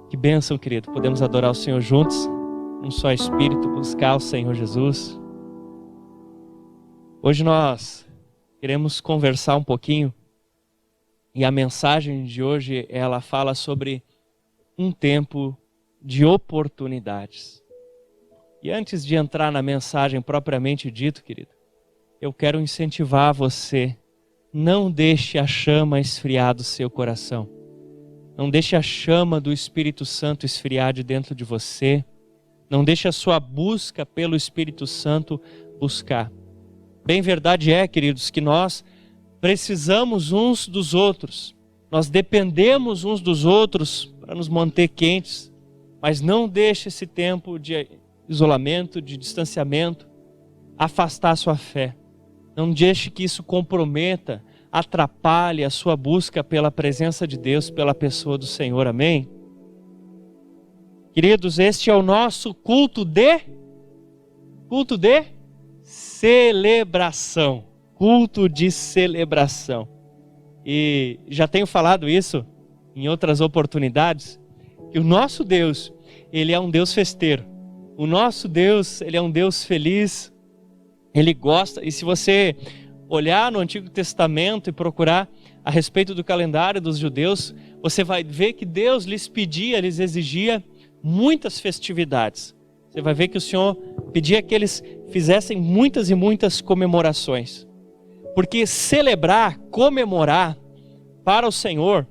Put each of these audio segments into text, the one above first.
Que bênção, querido. Podemos adorar o Senhor juntos, num só espírito, buscar o Senhor Jesus. Hoje nós queremos conversar um pouquinho e a mensagem de hoje, ela fala sobre um tempo de oportunidades. E antes de entrar na mensagem propriamente dito, querido, eu quero incentivar você, não deixe a chama esfriar do seu coração. Não deixe a chama do Espírito Santo esfriar de dentro de você. Não deixe a sua busca pelo Espírito Santo buscar. Bem verdade é, queridos, que nós precisamos uns dos outros. Nós dependemos uns dos outros para nos manter quentes. Mas não deixe esse tempo de isolamento, de distanciamento, afastar a sua fé. Não deixe que isso comprometa, atrapalhe a sua busca pela presença de Deus, pela pessoa do Senhor, amém? Queridos, este é o nosso culto de celebração. Culto de celebração. E já tenho falado isso em outras oportunidades, que o nosso Deus, Ele é um Deus festeiro. O nosso Deus, Ele é um Deus feliz. Ele gosta, e se você olhar no Antigo Testamento e procurar a respeito do calendário dos judeus, você vai ver que Deus lhes pedia, lhes exigia muitas festividades. Você vai ver que o Senhor pedia que eles fizessem muitas e muitas comemorações. Porque celebrar, comemorar para o Senhor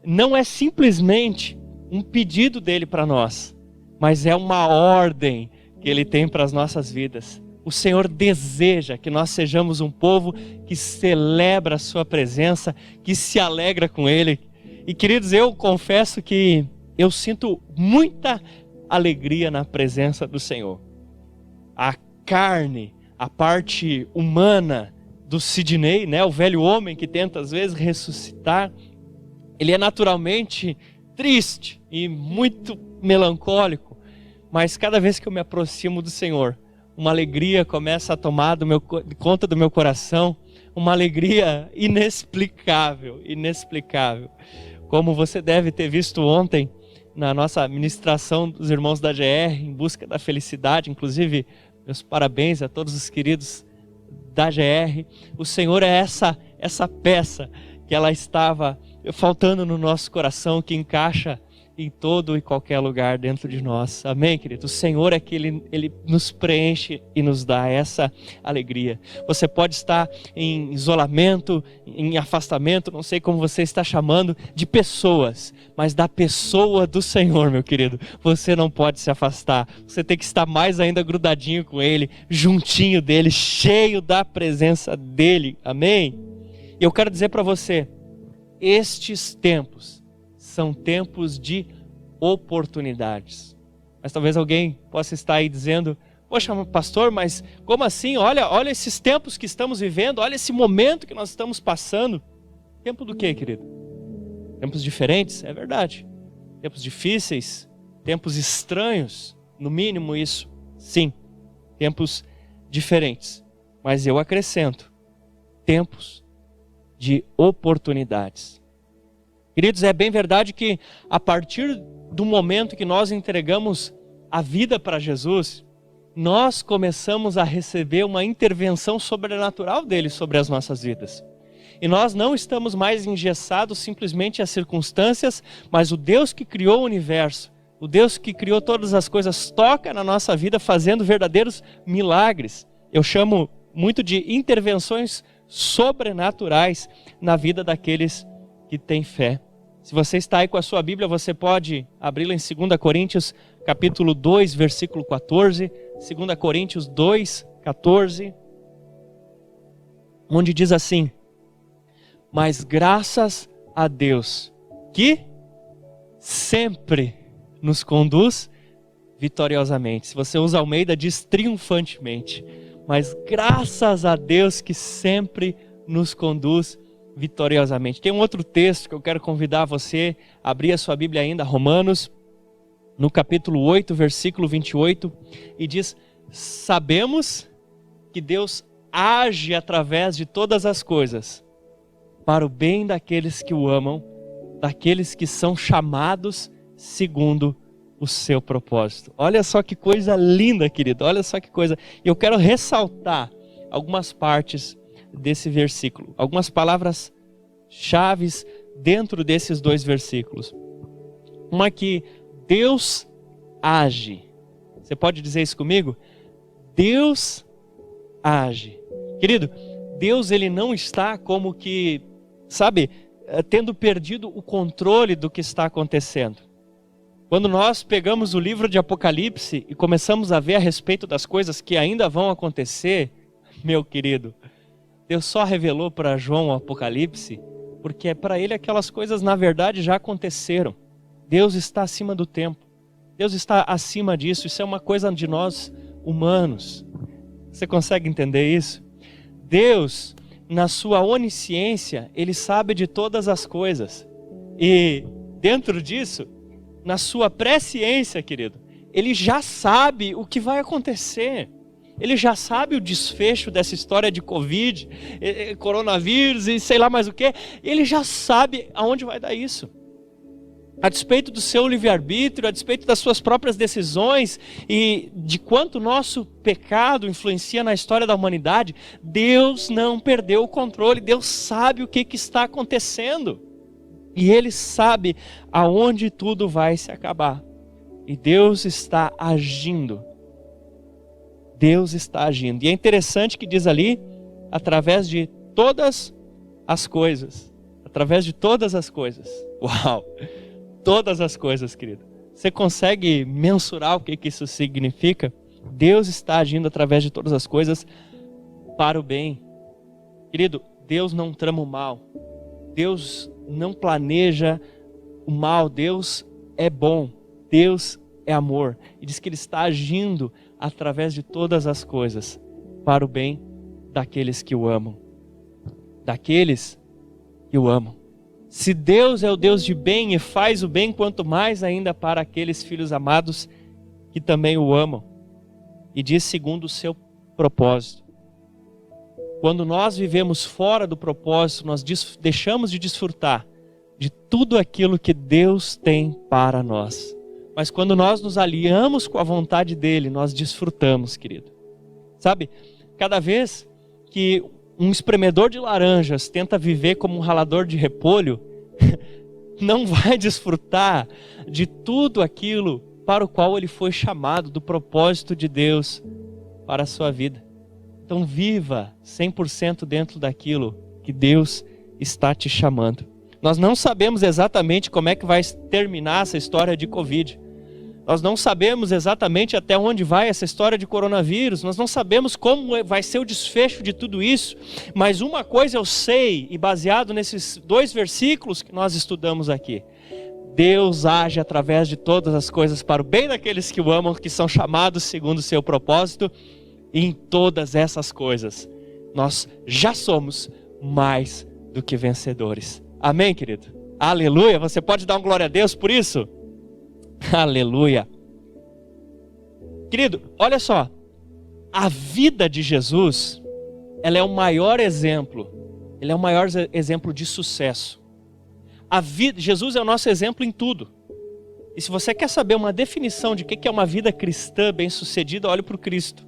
não é simplesmente um pedido dele para nós, mas é uma ordem que ele tem para as nossas vidas. O Senhor deseja que nós sejamos um povo que celebra a sua presença, que se alegra com Ele. E queridos, eu confesso que eu sinto muita alegria na presença do Senhor. A carne, a parte humana do Sidney, né, o velho homem que tenta às vezes ressuscitar, ele é naturalmente triste e muito melancólico. Mas cada vez que eu me aproximo do Senhor, uma alegria começa a tomar conta do meu coração, uma alegria inexplicável, inexplicável. Como você deve ter visto ontem na nossa ministração dos irmãos da GR, em busca da felicidade, inclusive meus parabéns a todos os queridos da GR. O Senhor é essa peça que ela estava faltando no nosso coração, que encaixa em todo e qualquer lugar dentro de nós. Amém, querido? O Senhor é que Ele nos preenche e nos dá essa alegria. Você pode estar em isolamento, em afastamento, não sei como você está chamando, de pessoas, mas da pessoa do Senhor, meu querido, você não pode se afastar. Você tem que estar mais ainda grudadinho com Ele, juntinho dEle, cheio da presença dEle. Amém? E eu quero dizer para você, estes tempos são tempos de oportunidades. Mas talvez alguém possa estar aí dizendo: poxa, pastor, mas como assim? Olha esses tempos que estamos vivendo, olha esse momento que nós estamos passando. Tempo do quê, querido? Tempos diferentes? É verdade. Tempos difíceis, tempos estranhos, no mínimo isso. Sim, tempos diferentes. Mas eu acrescento, tempos de oportunidades. Queridos, é bem verdade que a partir do momento que nós entregamos a vida para Jesus, nós começamos a receber uma intervenção sobrenatural dele sobre as nossas vidas. E nós não estamos mais engessados simplesmente às circunstâncias, mas o Deus que criou o universo, o Deus que criou todas as coisas, toca na nossa vida fazendo verdadeiros milagres. Eu chamo muito de intervenções sobrenaturais na vida daqueles que têm fé. Se você está aí com a sua Bíblia, você pode abri-la em 2 Coríntios, capítulo 2, versículo 14. 2 Coríntios 2, 14. Onde diz assim: mas graças a Deus, que sempre nos conduz vitoriosamente. Se você usa Almeida, diz triunfantemente. Mas graças a Deus que sempre nos conduz vitoriosamente. Tem um outro texto que eu quero convidar você a abrir a sua Bíblia ainda, Romanos, no capítulo 8, versículo 28, e diz: sabemos que Deus age através de todas as coisas para o bem daqueles que o amam, daqueles que são chamados segundo o seu propósito. Olha só que coisa linda, querido. Olha só que coisa. E eu quero ressaltar algumas partes desse versículo. Algumas palavras chaves dentro desses 2 versículos. Uma que Deus age. Você pode dizer isso comigo? Deus age. Querido, Deus ele não está como que, sabe, tendo perdido o controle do que está acontecendo. Quando nós pegamos o livro de Apocalipse e começamos a ver a respeito das coisas que ainda vão acontecer, meu querido, Deus só revelou para João o Apocalipse porque para ele aquelas coisas na verdade já aconteceram. Deus está acima do tempo. Deus está acima disso. Isso é uma coisa de nós humanos. Você consegue entender isso? Deus, na sua onisciência, Ele sabe de todas as coisas. E dentro disso, na sua presciência, querido, Ele já sabe o que vai acontecer. Ele já sabe o desfecho dessa história de Covid, coronavírus e sei lá mais o que. Ele já sabe aonde vai dar isso. A despeito do seu livre-arbítrio, a despeito das suas próprias decisões e de quanto o nosso pecado influencia na história da humanidade, Deus não perdeu o controle. Deus sabe o que está acontecendo. E Ele sabe aonde tudo vai se acabar. E Deus está agindo. Deus está agindo. E é interessante que diz ali, através de todas as coisas. Através de todas as coisas. Uau! Todas as coisas, querido. Você consegue mensurar o que isso significa? Deus está agindo através de todas as coisas para o bem. Querido, Deus não trama o mal. Deus não planeja o mal. Deus é bom. Deus é amor. E diz que Ele está agindo através de todas as coisas para o bem daqueles que o amam. Daqueles que o amam. Se Deus é o Deus de bem e faz o bem, quanto mais ainda para aqueles filhos amados que também o amam. E diz segundo o seu propósito. Quando nós vivemos fora do propósito, nós deixamos de desfrutar de tudo aquilo que Deus tem para nós. Mas quando nós nos aliamos com a vontade dEle, nós desfrutamos, querido. Sabe, cada vez que um espremedor de laranjas tenta viver como um ralador de repolho, não vai desfrutar de tudo aquilo para o qual ele foi chamado, do propósito de Deus para a sua vida. Então viva 100% dentro daquilo que Deus está te chamando. Nós não sabemos exatamente como é que vai terminar essa história de Covid. Nós não sabemos exatamente até onde vai essa história de coronavírus. Nós não sabemos como vai ser o desfecho de tudo isso. Mas uma coisa eu sei, e baseado nesses 2 versículos que nós estudamos aqui. Deus age através de todas as coisas para o bem daqueles que o amam, que são chamados segundo o seu propósito. E em todas essas coisas, nós já somos mais do que vencedores. Amém, querido? Aleluia! Você pode dar um glória a Deus por isso? Aleluia. Querido, olha só. A vida de Jesus, ela é o maior exemplo. Ele é o maior exemplo de sucesso. Jesus é o nosso exemplo em tudo. E se você quer saber uma definição de o que é uma vida cristã bem-sucedida, olhe para o Cristo.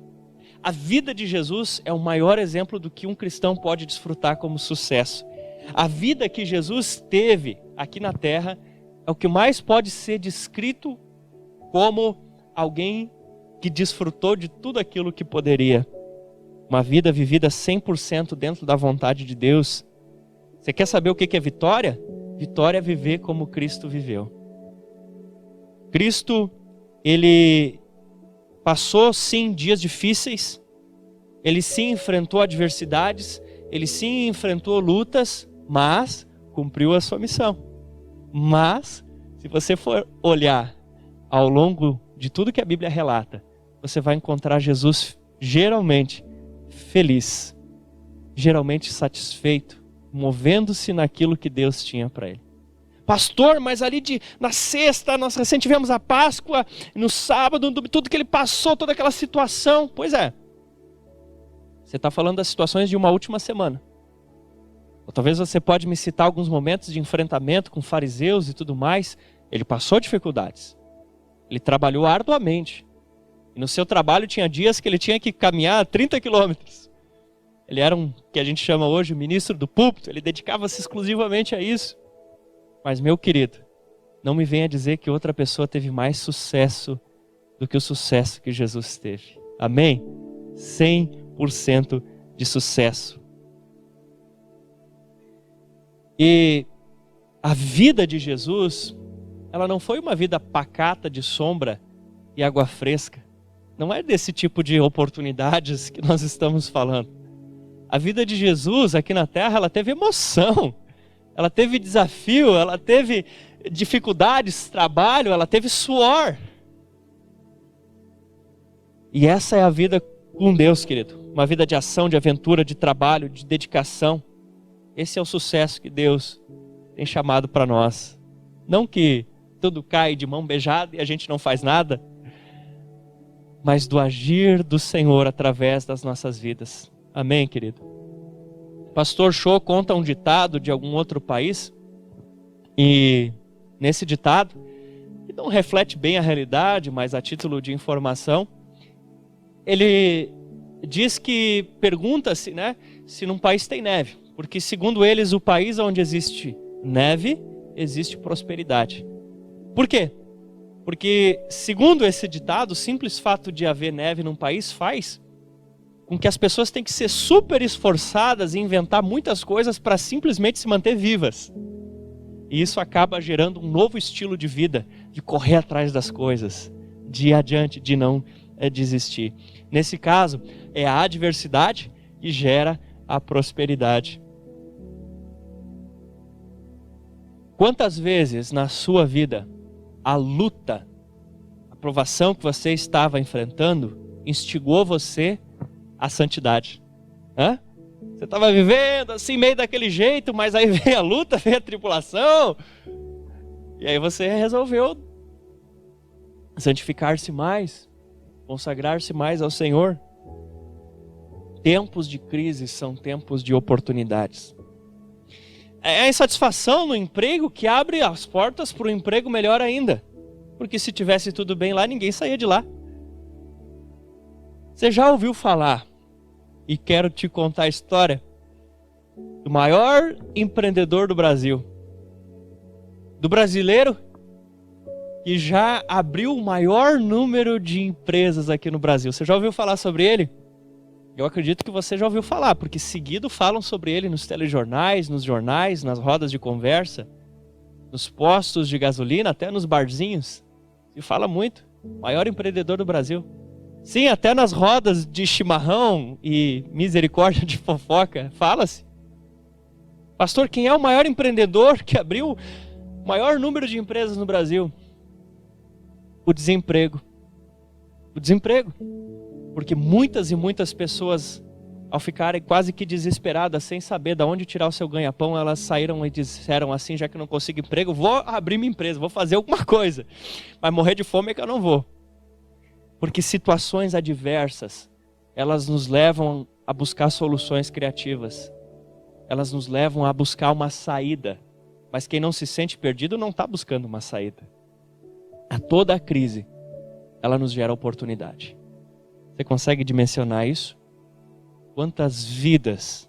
A vida de Jesus é o maior exemplo do que um cristão pode desfrutar como sucesso. A vida que Jesus teve aqui na terra é o que mais pode ser descrito como alguém que desfrutou de tudo aquilo que poderia. Uma vida vivida 100% dentro da vontade de Deus. Você quer saber o que é vitória? Vitória é viver como Cristo viveu. Cristo, Ele passou sim dias difíceis. Ele sim enfrentou adversidades. Ele sim enfrentou lutas, mas cumpriu a sua missão. Mas, se você for olhar ao longo de tudo que a Bíblia relata, você vai encontrar Jesus geralmente feliz, geralmente satisfeito, movendo-se naquilo que Deus tinha para ele. Pastor, mas ali na sexta, nós recém tivemos a Páscoa, no sábado, no domingo, tudo que ele passou, toda aquela situação. Pois é, você está falando das situações de uma última semana. Ou talvez você pode me citar alguns momentos de enfrentamento com fariseus e tudo mais. Ele passou dificuldades. Ele trabalhou arduamente. E no seu trabalho tinha dias que ele tinha que caminhar 30 quilômetros. Ele era que a gente chama hoje o ministro do púlpito. Ele dedicava-se exclusivamente a isso. Mas, meu querido, não me venha dizer que outra pessoa teve mais sucesso do que o sucesso que Jesus teve. Amém? 100% de sucesso. E a vida de Jesus, ela não foi uma vida pacata de sombra e água fresca. Não é desse tipo de oportunidades que nós estamos falando. A vida de Jesus aqui na terra, ela teve emoção, ela teve desafio, ela teve dificuldades, trabalho, ela teve suor. E essa é a vida com Deus, querido. Uma vida de ação, de aventura, de trabalho, de dedicação. Esse é o sucesso que Deus tem chamado para nós. Não que tudo cai de mão beijada e a gente não faz nada, mas do agir do Senhor através das nossas vidas. Amém, querido? Pastor Cho conta um ditado de algum outro país, e nesse ditado, que não reflete bem a realidade, mas a título de informação, ele diz que pergunta-se, né, se num país tem neve, porque segundo eles, o país onde existe neve, existe prosperidade. Por quê? Porque, segundo esse ditado, o simples fato de haver neve num país faz com que as pessoas tenham que ser super esforçadas e inventar muitas coisas para simplesmente se manter vivas. E isso acaba gerando um novo estilo de vida, de correr atrás das coisas, de ir adiante, de não desistir. Nesse caso, é a adversidade que gera a prosperidade. Quantas vezes na sua vida a luta, a provação que você estava enfrentando, instigou você à santidade? Hã? Você estava vivendo assim, meio daquele jeito, mas aí veio a luta, veio a tribulação, e aí você resolveu santificar-se mais, consagrar-se mais ao Senhor. Tempos de crise são tempos de oportunidades. É a insatisfação no emprego que abre as portas para um emprego melhor ainda. Porque se tivesse tudo bem lá, ninguém saía de lá. Você já ouviu falar, e quero te contar a história, do maior empreendedor do Brasil. Do brasileiro que já abriu o maior número de empresas aqui no Brasil. Você já ouviu falar sobre ele? Eu acredito que você já ouviu falar, porque seguido falam sobre ele nos telejornais, nos jornais, nas rodas de conversa, nos postos de gasolina, até nos barzinhos. Se fala muito. Maior empreendedor do Brasil. Sim, até nas rodas de chimarrão e misericórdia de fofoca, fala-se. Pastor, quem é o maior empreendedor que abriu o maior número de empresas no Brasil? O desemprego. O desemprego. Porque muitas e muitas pessoas, ao ficarem quase que desesperadas, sem saber de onde tirar o seu ganha-pão, elas saíram e disseram assim: já que não consigo emprego, vou abrir minha empresa, vou fazer alguma coisa. Mas morrer de fome é que eu não vou. Porque situações adversas, elas nos levam a buscar soluções criativas. Elas nos levam a buscar uma saída. Mas quem não se sente perdido não está buscando uma saída. A toda a crise, ela nos gera oportunidade. Você consegue dimensionar isso? Quantas vidas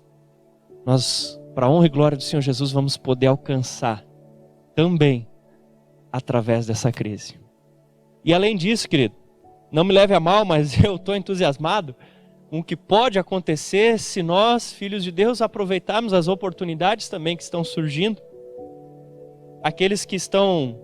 nós, para a honra e glória do Senhor Jesus, vamos poder alcançar também através dessa crise. E além disso, querido, não me leve a mal, mas eu estou entusiasmado com o que pode acontecer se nós, filhos de Deus, aproveitarmos as oportunidades também que estão surgindo. Aqueles que estão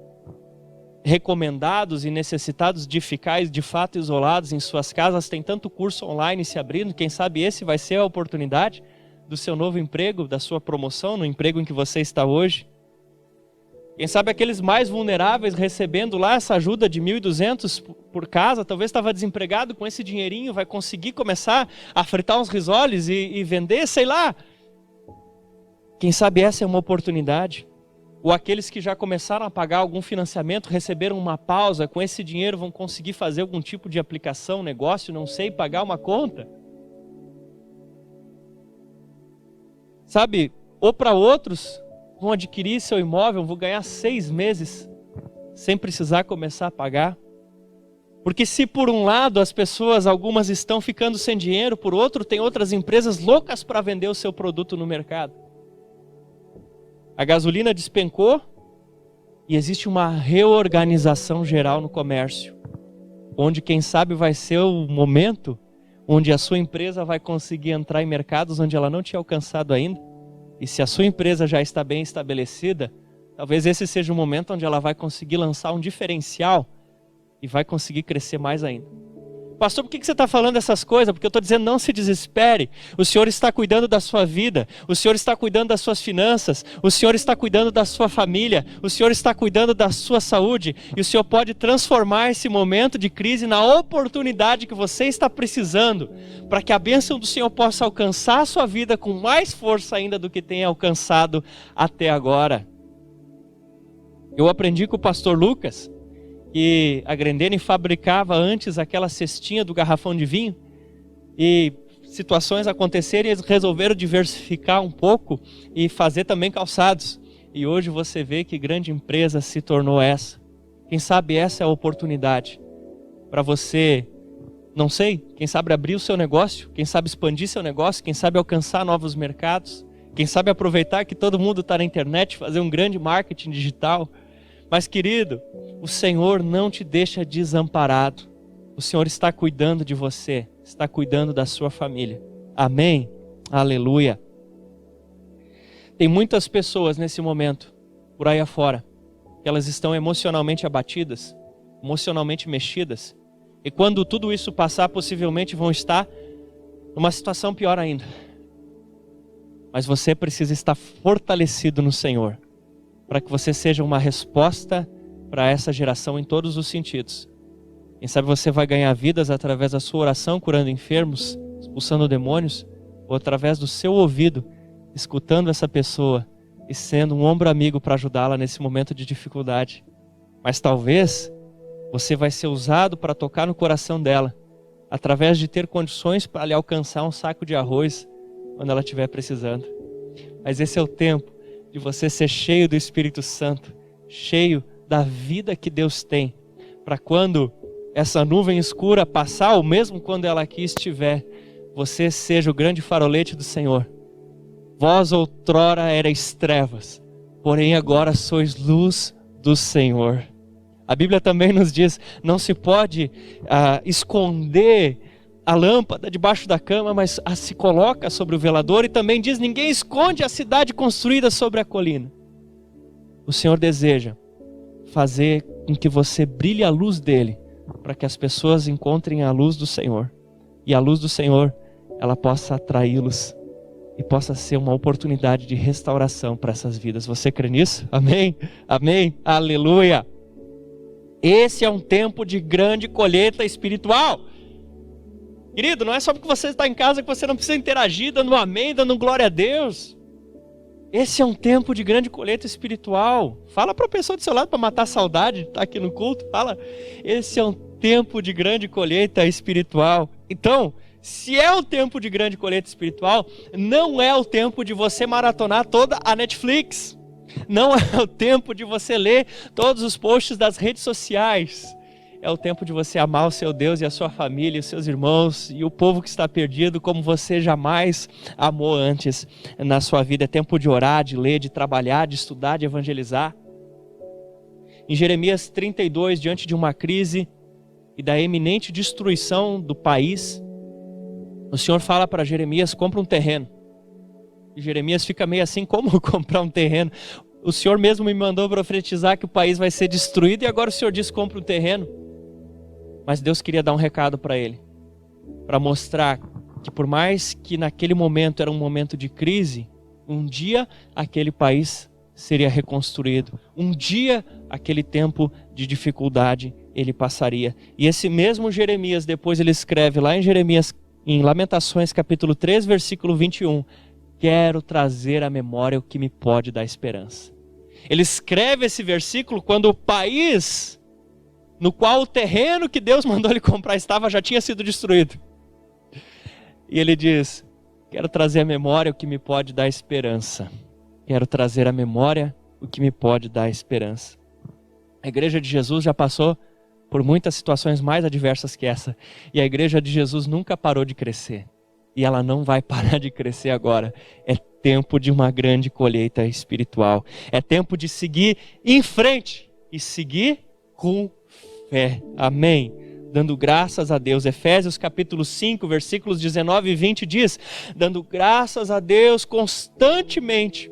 recomendados e necessitados de ficar de fato isolados em suas casas, tem tanto curso online se abrindo, quem sabe esse vai ser a oportunidade do seu novo emprego, da sua promoção no emprego em que você está hoje. Quem sabe aqueles mais vulneráveis recebendo lá essa ajuda de 1.200 por casa, talvez estava desempregado, com esse dinheirinho vai conseguir começar a fritar uns risoles e vender, sei lá. Quem sabe essa é uma oportunidade. Ou aqueles que já começaram a pagar algum financiamento, receberam uma pausa, com esse dinheiro vão conseguir fazer algum tipo de aplicação, negócio, não sei, pagar uma conta. Sabe, ou para outros, vão adquirir seu imóvel, vão ganhar 6 meses sem precisar começar a pagar. Porque se por um lado as pessoas, algumas estão ficando sem dinheiro, por outro tem outras empresas loucas para vender o seu produto no mercado. A gasolina despencou e existe uma reorganização geral no comércio, onde quem sabe vai ser o momento onde a sua empresa vai conseguir entrar em mercados onde ela não tinha alcançado ainda. E se a sua empresa já está bem estabelecida, talvez esse seja o momento onde ela vai conseguir lançar um diferencial e vai conseguir crescer mais ainda. Pastor, por que você está falando essas coisas? Porque eu estou dizendo, não se desespere. O Senhor está cuidando da sua vida. O Senhor está cuidando das suas finanças. O Senhor está cuidando da sua família. O Senhor está cuidando da sua saúde. E o Senhor pode transformar esse momento de crise na oportunidade que você está precisando, para que a bênção do Senhor possa alcançar a sua vida com mais força ainda do que tem alcançado até agora. Eu aprendi com o pastor Lucas que a Grendene fabricava antes aquela cestinha do garrafão de vinho, e situações aconteceram e eles resolveram diversificar um pouco e fazer também calçados. E hoje você vê que grande empresa se tornou essa. Quem sabe essa é a oportunidade para você, não sei, quem sabe abrir o seu negócio, quem sabe expandir seu negócio, quem sabe alcançar novos mercados, quem sabe aproveitar que todo mundo está na internet, fazer um grande marketing digital. Mas querido, o Senhor não te deixa desamparado. O Senhor está cuidando de você, está cuidando da sua família. Amém? Aleluia. Tem muitas pessoas nesse momento, por aí afora, que elas estão emocionalmente abatidas, emocionalmente mexidas. E quando tudo isso passar, possivelmente vão estar numa situação pior ainda. Mas você precisa estar fortalecido no Senhor, para que você seja uma resposta para essa geração em todos os sentidos. Quem sabe você vai ganhar vidas através da sua oração, curando enfermos, expulsando demônios, ou através do seu ouvido, escutando essa pessoa e sendo um ombro amigo para ajudá-la nesse momento de dificuldade. Mas talvez você vai ser usado para tocar no coração dela, através de ter condições para lhe alcançar um saco de arroz quando ela estiver precisando. Mas esse é o tempo de você ser cheio do Espírito Santo, cheio da vida que Deus tem, para quando essa nuvem escura passar, ou mesmo quando ela aqui estiver, você seja o grande farolete do Senhor. Vós outrora erais trevas, porém agora sois luz do Senhor. A Bíblia também nos diz, não se pode esconder a lâmpada debaixo da cama, mas se coloca sobre o velador. E também diz, ninguém esconde a cidade construída sobre a colina. O Senhor deseja fazer com que você brilhe a luz dele, para que as pessoas encontrem a luz do Senhor. E a luz do Senhor, ela possa atraí-los e possa ser uma oportunidade de restauração para essas vidas. Você crê nisso? Amém? Amém? Aleluia! Esse é um tempo de grande colheita espiritual. Querido, não é só porque você está em casa que você não precisa interagir, dando um amém, dando glória a Deus. Esse é um tempo de grande colheita espiritual. Fala para a pessoa do seu lado para matar a saudade, está aqui no culto. Fala, esse é um tempo de grande colheita espiritual. Então, se é um tempo de grande colheita espiritual, não é o tempo de você maratonar toda a Netflix. Não é o tempo de você ler todos os posts das redes sociais. É o tempo de você amar o seu Deus e a sua família, os seus irmãos e o povo que está perdido como você jamais amou antes na sua vida. É tempo de orar, de ler, de trabalhar, de estudar, de evangelizar. Em Jeremias 32, diante de uma crise e da eminente destruição do país, o Senhor fala para Jeremias, compra um terreno. E Jeremias fica meio assim, como comprar um terreno? O Senhor mesmo me mandou profetizar que o país vai ser destruído e agora o Senhor diz, compra um terreno. Mas Deus queria dar um recado para ele, para mostrar que por mais que naquele momento era um momento de crise, um dia aquele país seria reconstruído. Um dia aquele tempo de dificuldade ele passaria. E esse mesmo Jeremias, depois ele escreve lá em Lamentações capítulo 3, versículo 21, quero trazer à memória o que me pode dar esperança. Ele escreve esse versículo quando o país no qual o terreno que Deus mandou ele comprar já tinha sido destruído. E ele diz, quero trazer à memória o que me pode dar esperança. Quero trazer à memória o que me pode dar esperança. A igreja de Jesus já passou por muitas situações mais adversas que essa. E a igreja de Jesus nunca parou de crescer. E ela não vai parar de crescer agora. É tempo de uma grande colheita espiritual. É tempo de seguir em frente e seguir com fé. Amém. Dando graças a Deus. Efésios capítulo 5, versículos 19 e 20 diz: dando graças a Deus constantemente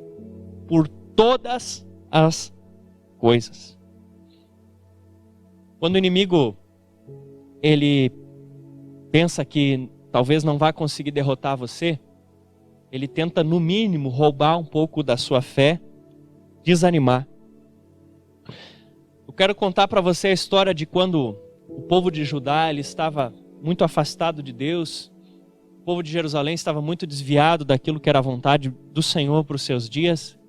por todas as coisas. Quando o inimigo ele pensa que talvez não vá conseguir derrotar você, ele tenta no mínimo roubar um pouco da sua fé, desanimar. Eu quero contar para você a história de quando o povo de Judá ele estava muito afastado de Deus, o povo de Jerusalém estava muito desviado daquilo que era a vontade do Senhor para os seus dias.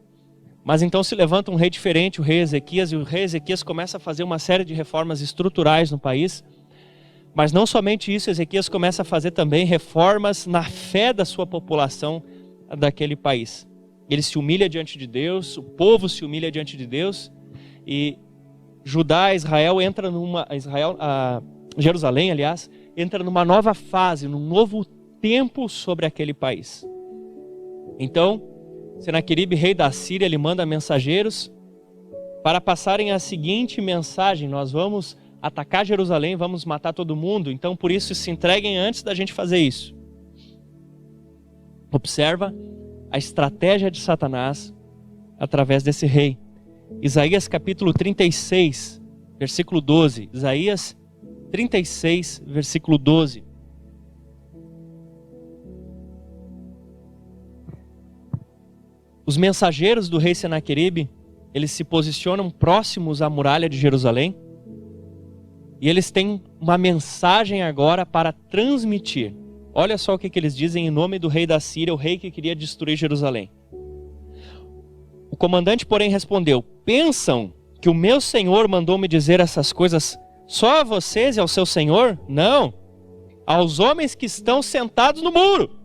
Mas então se levanta um rei diferente, o rei Ezequias, e o rei Ezequias começa a fazer uma série de reformas estruturais no país. Mas não somente isso, Ezequias começa a fazer também reformas na fé da sua população daquele país. Ele se humilha diante de Deus, o povo se humilha diante de Deus, e Jerusalém, aliás, entra numa nova fase, num novo tempo sobre aquele país. Então, Senaqueribe, rei da Síria, ele manda mensageiros para passarem a seguinte mensagem: nós vamos atacar Jerusalém, vamos matar todo mundo, então por isso se entreguem antes da gente fazer isso. Observa a estratégia de Satanás através desse rei. Isaías capítulo 36, versículo 12. Isaías 36, versículo 12. Os mensageiros do rei Senaqueribe, eles se posicionam próximos à muralha de Jerusalém e eles têm uma mensagem agora para transmitir. Olha só o que eles dizem em nome do rei da Síria, o rei que queria destruir Jerusalém. O comandante, porém, respondeu: pensam que o meu senhor mandou me dizer essas coisas só a vocês e ao seu senhor? Não, aos homens que estão sentados no muro.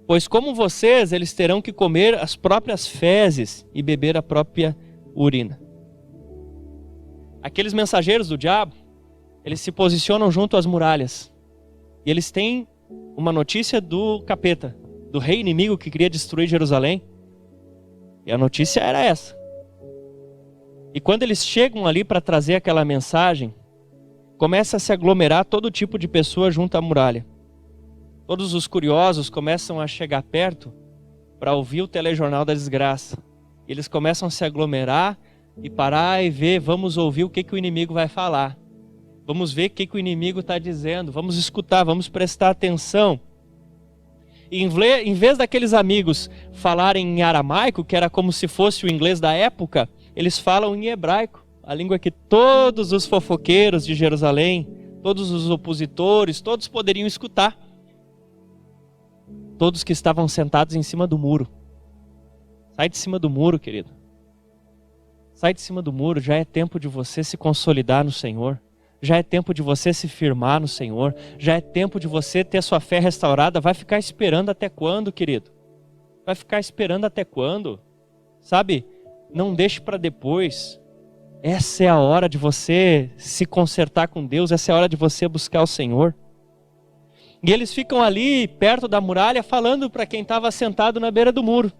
Pois como vocês, eles terão que comer as próprias fezes e beber a própria urina. Aqueles mensageiros do diabo, eles se posicionam junto às muralhas. E eles têm uma notícia do capeta, do rei inimigo que queria destruir Jerusalém. E a notícia era essa. E quando eles chegam ali para trazer aquela mensagem, começa a se aglomerar todo tipo de pessoa junto à muralha. Todos os curiosos começam a chegar perto para ouvir o telejornal da desgraça. Eles começam a se aglomerar e parar e ver, vamos ouvir o que o inimigo vai falar. Vamos ver o que o inimigo está dizendo, vamos escutar, vamos prestar atenção. E em vez daqueles amigos falarem em aramaico, que era como se fosse o inglês da época, eles falam em hebraico, a língua que todos os fofoqueiros de Jerusalém, todos os opositores, todos poderiam escutar. Todos que estavam sentados em cima do muro. Sai de cima do muro, querido. Sai de cima do muro, já é tempo de você se consolidar no Senhor. Já é tempo de você se firmar no Senhor. Já é tempo de você ter sua fé restaurada. Vai ficar esperando até quando, querido? Vai ficar esperando até quando? Sabe? Não deixe para depois. Essa é a hora de você se consertar com Deus. Essa é a hora de você buscar o Senhor. E eles ficam ali perto da muralha falando para quem estava sentado na beira do muro: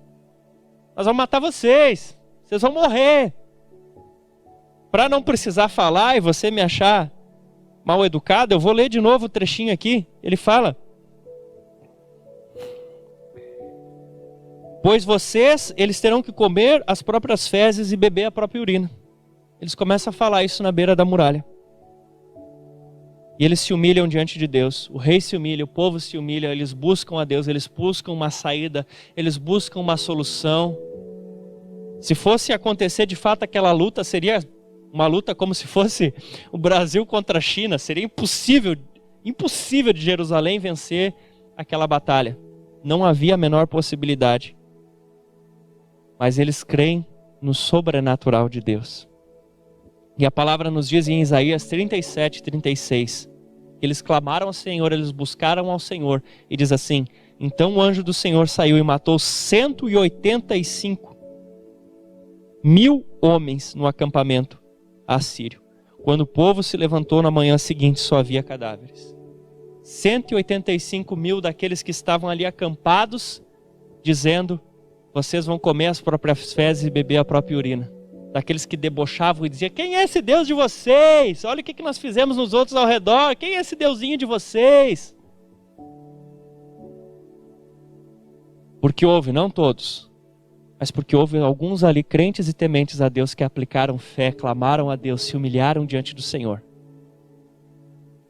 nós vamos matar vocês. Vocês vão morrer. Para não precisar falar e você me achar mal educado, eu vou ler de novo o trechinho aqui. Ele fala: pois vocês, eles terão que comer as próprias fezes e beber a própria urina. Eles começam a falar isso na beira da muralha. E eles se humilham diante de Deus. O rei se humilha, o povo se humilha, eles buscam a Deus, eles buscam uma saída, eles buscam uma solução. Se fosse acontecer de fato aquela luta, seria uma luta como se fosse o Brasil contra a China. Seria impossível de Jerusalém vencer aquela batalha. Não havia a menor possibilidade. Mas eles creem no sobrenatural de Deus. E a palavra nos diz em Isaías 37, 36, que eles clamaram ao Senhor, eles buscaram ao Senhor, e diz assim: então o anjo do Senhor saiu e matou 185 mil homens no acampamento, assírio. Quando o povo se levantou na manhã seguinte, só havia cadáveres. 185.000 daqueles que estavam ali acampados, dizendo: vocês vão comer as próprias fezes e beber a própria urina. Daqueles que debochavam e diziam: quem é esse Deus de vocês? Olha o que nós fizemos nos outros ao redor. Quem é esse Deusinho de vocês? Porque houve, não todos, mas porque houve alguns ali crentes e tementes a Deus que aplicaram fé, clamaram a Deus, se humilharam diante do Senhor.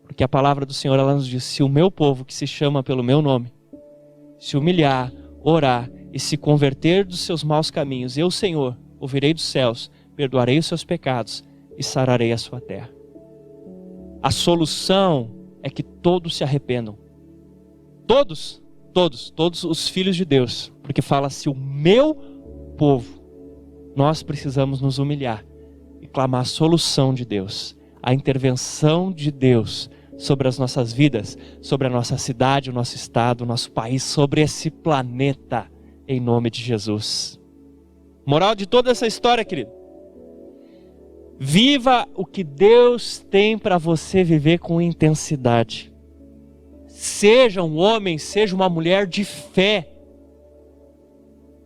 Porque a palavra do Senhor, ela nos diz: se o meu povo, que se chama pelo meu nome, se humilhar, orar e se converter dos seus maus caminhos, eu, Senhor, ouvirei dos céus, perdoarei os seus pecados e sararei a sua terra. A solução é que todos se arrependam. Todos os filhos de Deus. Porque fala: se o meu povo, nós precisamos nos humilhar e clamar a solução de Deus, a intervenção de Deus sobre as nossas vidas, sobre a nossa cidade, o nosso estado, o nosso país, sobre esse planeta, em nome de Jesus. Moral de toda essa história, querido: viva o que Deus tem para você viver com intensidade. Seja um homem, seja uma mulher de fé.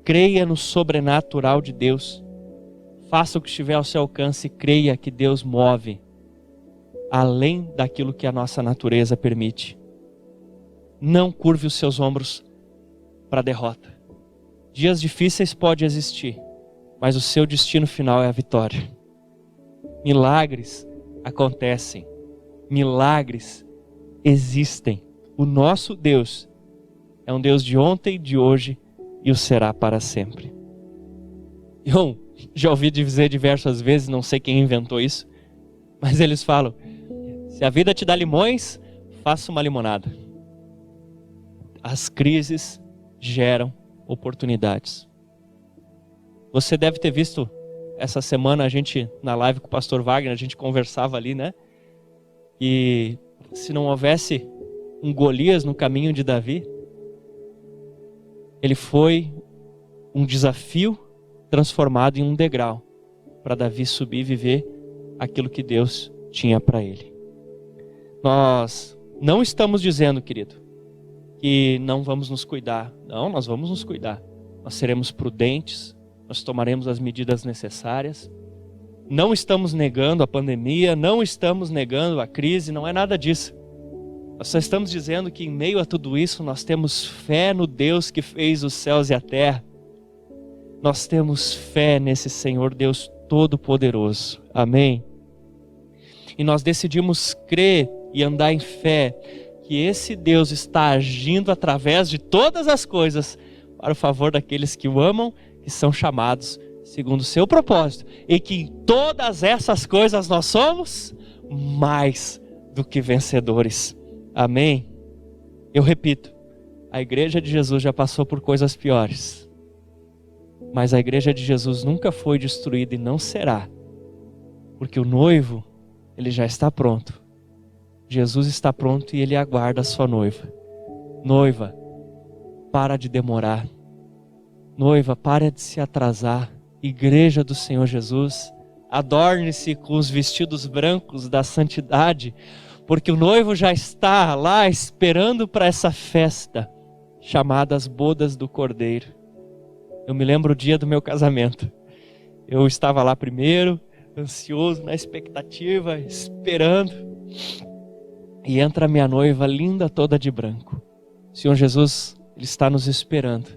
Creia no sobrenatural de Deus. Faça o que estiver ao seu alcance e creia que Deus move além daquilo que a nossa natureza permite. Não curve os seus ombros para a derrota. Dias difíceis podem existir, mas o seu destino final é a vitória. Milagres acontecem. Milagres existem. O nosso Deus é um Deus de ontem, de hoje e o será para sempre. Eu já ouvi dizer diversas vezes, não sei quem inventou isso, mas eles falam: se a vida te dá limões, faça uma limonada. As crises geram oportunidades. Você deve ter visto essa semana, a gente na live com o pastor Wagner, a gente conversava ali, né? E se não houvesse um Golias no caminho de Davi, ele foi um desafio transformado em um degrau para Davi subir e viver aquilo que Deus tinha para ele. Nós não estamos dizendo, querido, que não vamos nos cuidar. Não, nós vamos nos cuidar. Nós seremos prudentes, nós tomaremos as medidas necessárias. Não estamos negando a pandemia, não estamos negando a crise, não é nada disso. Nós só estamos dizendo que em meio a tudo isso nós temos fé no Deus que fez os céus e a terra. Nós temos fé nesse Senhor Deus Todo-Poderoso. Amém? E nós decidimos crer e andar em fé que esse Deus está agindo através de todas as coisas para o favor daqueles que o amam e são chamados segundo o seu propósito. E que em todas essas coisas nós somos mais do que vencedores. Amém? Eu repito, a igreja de Jesus já passou por coisas piores, mas a igreja de Jesus nunca foi destruída e não será, porque o noivo, ele já está pronto. Jesus está pronto e ele aguarda a sua noiva. Noiva, para de demorar. Noiva, para de se atrasar. Igreja do Senhor Jesus, adorne-se com os vestidos brancos da santidade, porque o noivo já está lá esperando para essa festa, chamada as bodas do Cordeiro. Eu me lembro o dia do meu casamento. Eu estava lá primeiro, ansioso, na expectativa, esperando. E entra a minha noiva, linda, toda de branco. O Senhor Jesus, Ele está nos esperando.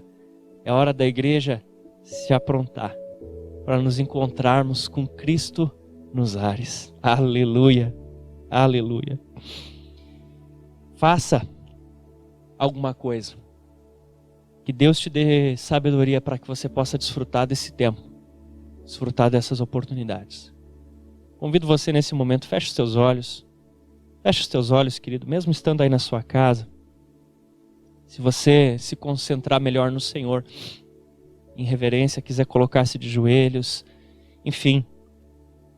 É hora da igreja se aprontar, para nos encontrarmos com Cristo nos ares. Aleluia. Aleluia. Faça alguma coisa. Que Deus te dê sabedoria para que você possa desfrutar desse tempo. Desfrutar dessas oportunidades. Convido você nesse momento, feche os teus olhos. Feche os teus olhos, querido, mesmo estando aí na sua casa. Se você se concentrar melhor no Senhor, em reverência, quiser colocar-se de joelhos, enfim.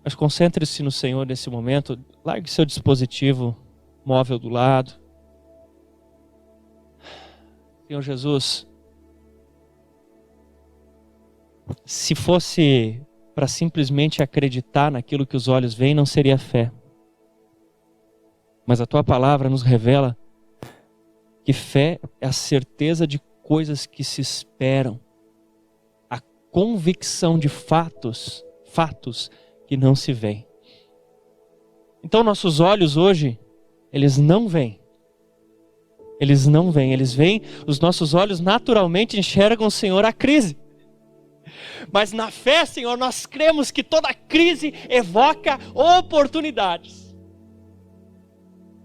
Mas concentre-se no Senhor nesse momento. Largue seu dispositivo móvel do lado. Senhor Jesus, se fosse para simplesmente acreditar naquilo que os olhos veem não seria fé. Mas a tua palavra nos revela que fé é a certeza de coisas que se esperam, a convicção de fatos que não se veem. Então nossos olhos hoje, eles não veem. Eles não veem, eles veem, os nossos olhos naturalmente enxergam, Senhor, a crise. Mas na fé, Senhor, nós cremos que toda crise evoca oportunidades.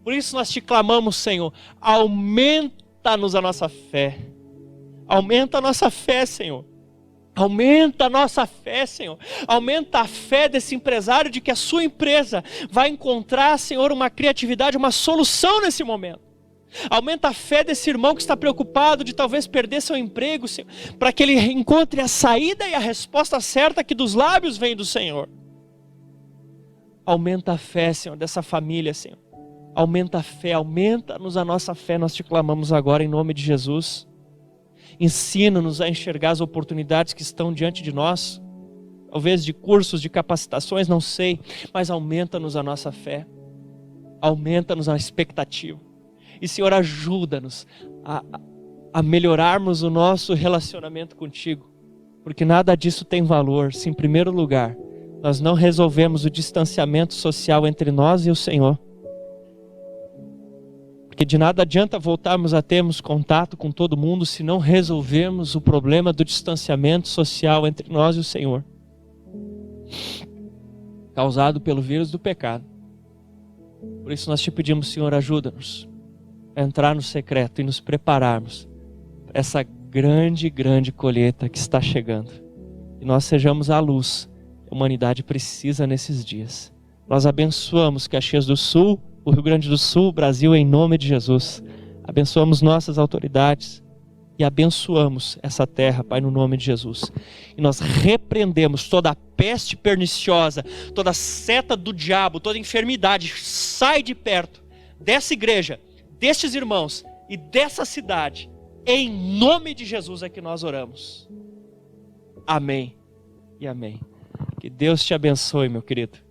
Por isso nós te clamamos, Senhor, aumenta-nos a nossa fé. Aumenta a nossa fé, Senhor. Aumenta a nossa fé, Senhor. Aumenta a fé desse empresário de que a sua empresa vai encontrar, Senhor, uma criatividade, uma solução nesse momento. Aumenta a fé desse irmão que está preocupado de talvez perder seu emprego, Senhor, para que ele encontre a saída e a resposta certa que dos lábios vem do Senhor. Aumenta a fé, Senhor, dessa família, Senhor. Aumenta a fé, aumenta-nos a nossa fé, nós te clamamos agora em nome de Jesus. Ensina-nos a enxergar as oportunidades que estão diante de nós, talvez de cursos, de capacitações, não sei, mas aumenta-nos a nossa fé, aumenta-nos a expectativa. E Senhor, ajuda-nos a melhorarmos o nosso relacionamento contigo, porque nada disso tem valor se em primeiro lugar nós não resolvemos o distanciamento social entre nós e o Senhor. Porque de nada adianta voltarmos a termos contato com todo mundo se não resolvermos o problema do distanciamento social entre nós e o Senhor, causado pelo vírus do pecado. Por isso nós te pedimos, Senhor, ajuda-nos a entrar no secreto e nos prepararmos para essa grande colheita que está chegando. E nós sejamos a luz que a humanidade precisa nesses dias. Nós abençoamos Caxias do Sul, o Rio Grande do Sul, o Brasil, em nome de Jesus. Abençoamos nossas autoridades e abençoamos essa terra, Pai, no nome de Jesus. E nós repreendemos toda a peste perniciosa, toda a seta do diabo, toda enfermidade. Sai de perto dessa igreja, destes irmãos e dessa cidade. Em nome de Jesus é que nós oramos. Amém e amém. Que Deus te abençoe, meu querido.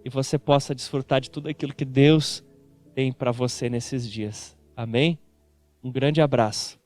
E você possa desfrutar de tudo aquilo que Deus tem para você nesses dias. Amém? Um grande abraço.